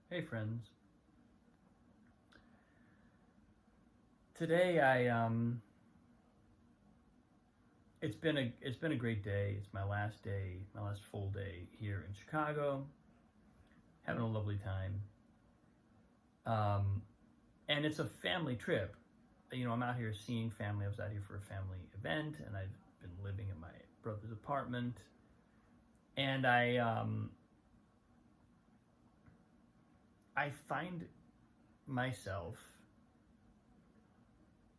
Hey friends. Today it's been a great day. It's my last day, my last full day here in Chicago. Having a lovely time. Um and it's a family trip. I'm out here seeing family. I was out here for a family event and I've been living in my brother's apartment. And I find myself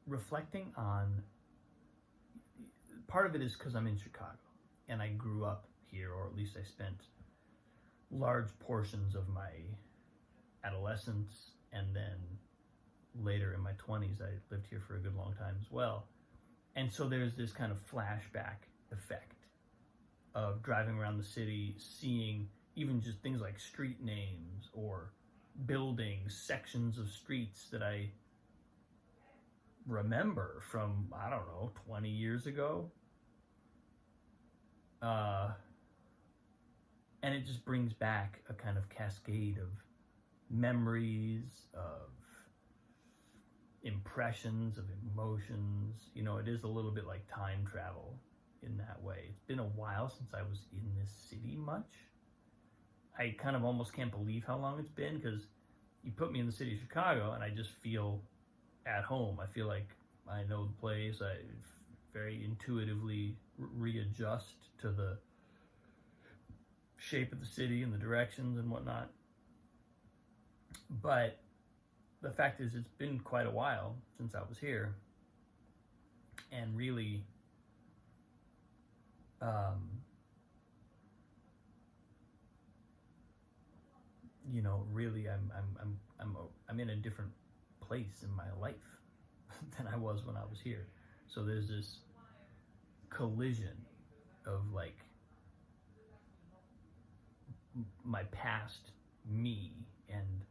reflecting on part of it is because I'm in Chicago and I grew up here, or at least I spent large portions of my adolescence and then later in my 20s. I lived here for a good long time as well. And so there's this kind of flashback effect of driving around the city, seeing even just things like street names or buildings, sections of streets that I remember from, I don't know, 20 years ago. Uh, and it just brings back a kind of cascade of memories, of impressions, of emotions. It is a little bit like time travel in that way. It's been a while since I was in this city much. I kind of almost can't believe how long it's been, because you put me in the city of Chicago and I just feel at home. I feel like I know the place. I very intuitively readjust to the shape of the city and the directions and whatnot. But the fact is, it's been quite a while since I was here, and really, really, I'm in a different place in my life than I was when I was here. So there's this collision of like my past me and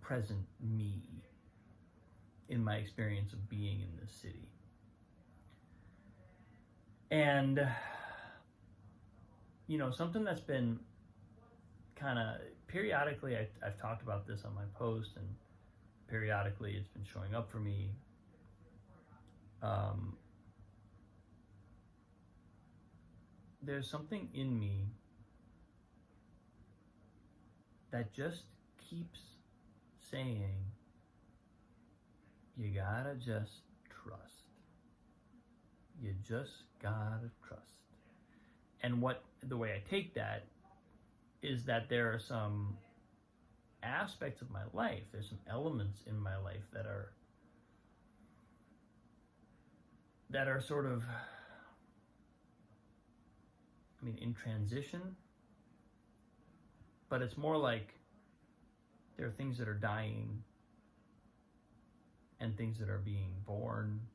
present me in my experience of being in this city. And something that's been kind of periodically, I've talked about this on my post, and periodically it's been showing up for me. There's something in me that just keeps saying, you gotta just trust. You just gotta trust. And the way I take that is that there are some aspects of my life, there's some elements in my life that are sort of, in transition, but it's more like there are things that are dying and things that are being born,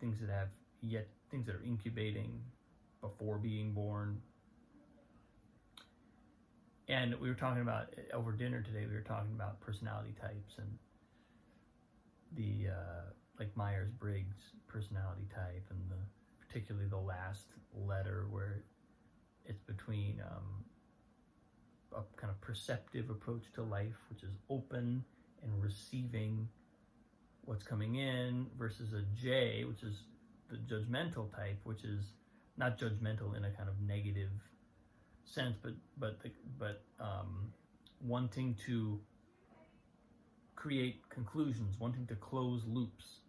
things that are incubating before being born. And we were talking about, over dinner today, we were talking about personality types and the like Myers-Briggs personality type, and particularly the last letter, where it's between a kind of perceptive approach to life, which is open and receiving what's coming in, versus a J, which is the judgmental type, which is not judgmental in a kind of negative sense, but wanting to create conclusions, wanting to close loops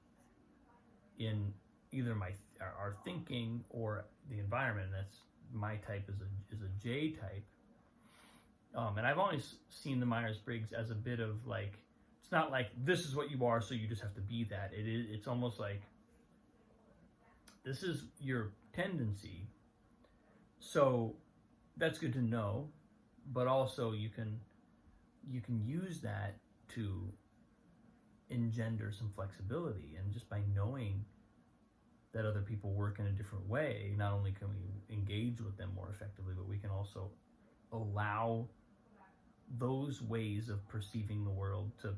in either our thinking or the environment. And that's my type, is a J type. And I've always seen the Myers-Briggs as a bit of like, it's not like this is what you are, so you just have to be that. It's almost like this is your tendency, so that's good to know, but also you can use that to engender some flexibility. And just by knowing that other people work in a different way, not only can we engage with them more effectively, but we can also allow those ways of perceiving the world to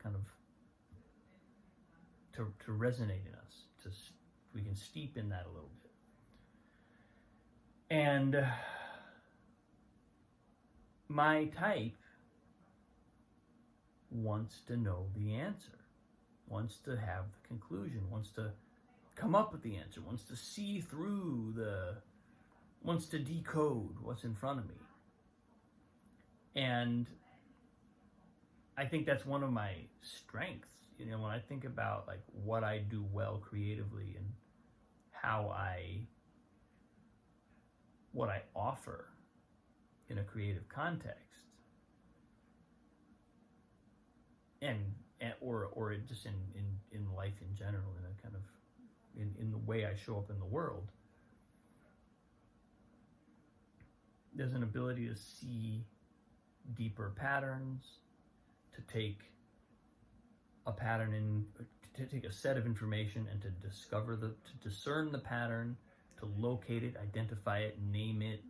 kind of to resonate in us. We can steep in that a little bit. And my type wants to know the answer, wants to have the conclusion, wants to come up with the answer, wants to see through wants to decode what's in front of me. And I think that's one of my strengths. You know, when I think about like what I do well creatively and what I offer in a creative context, or just in life in general, in a kind of in the way I show up in the world, there's an ability to see deeper patterns, to take a pattern to take a set of information and to discern the pattern, to locate it, identify it, name it.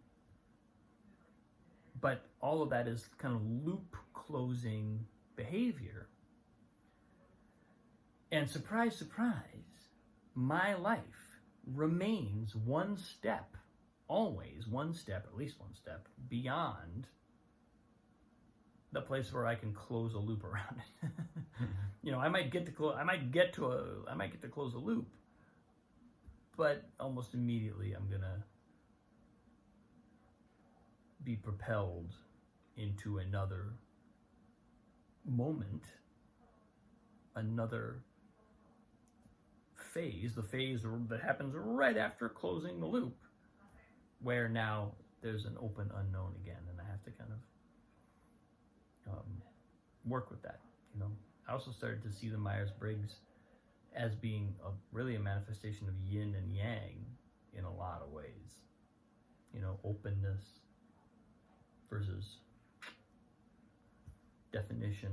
But all of that is kind of loop closing behavior. And surprise, surprise, my life remains one step, always one step, at least one step, beyond the place where I can close a loop around it. You know, I might get to close a loop, but almost immediately I'm gonna be propelled into another moment, another phase, the phase that happens right after closing the loop, where now there's an open unknown again, and I have to kind of work with that. You know, I also started to see the Myers-Briggs as being really a manifestation of yin and yang in a lot of ways. You know, openness versus definition,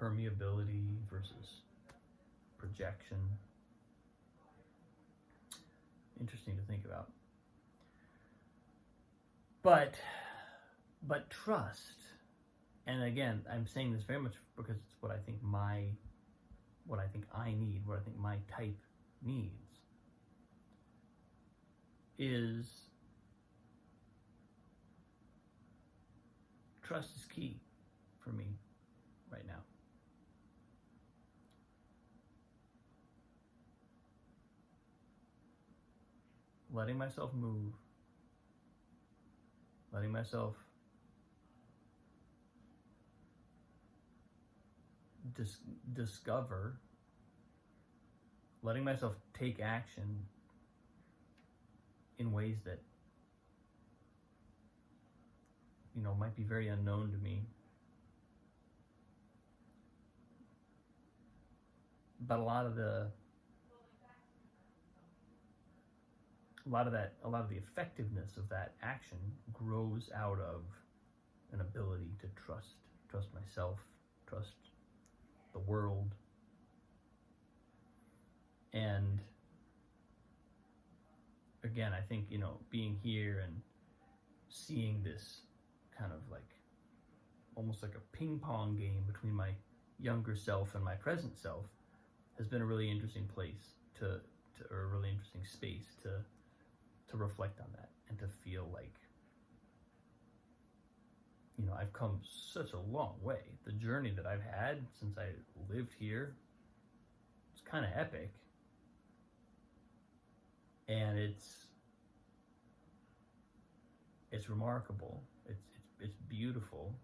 permeability versus projection. Interesting to think about. But trust, and again, I'm saying this very much because it's what I think I need, what I think my type needs, is trust is key for me right now. Letting myself move, letting myself discover, letting myself take action in ways that, you know, might be very unknown to me. But a lot of the effectiveness of that action grows out of an ability to trust myself, trust the world. And again, I think, you know, being here and seeing this kind of like almost like a ping pong game between my younger self and my present self has been a really interesting place or a really interesting space to reflect on that and to feel like, you know, I've come such a long way. The journey that I've had since I lived here, it's kind of epic. And it's remarkable. It's beautiful.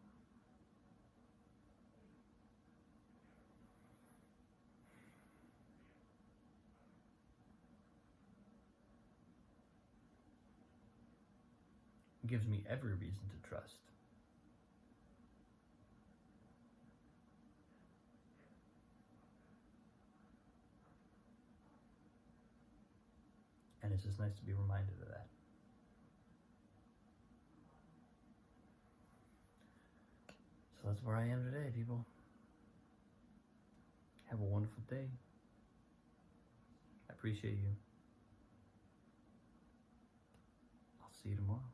It gives me every reason to trust. And it's just nice to be reminded of that. So that's where I am today, people. Have a wonderful day. I appreciate you. I'll see you tomorrow.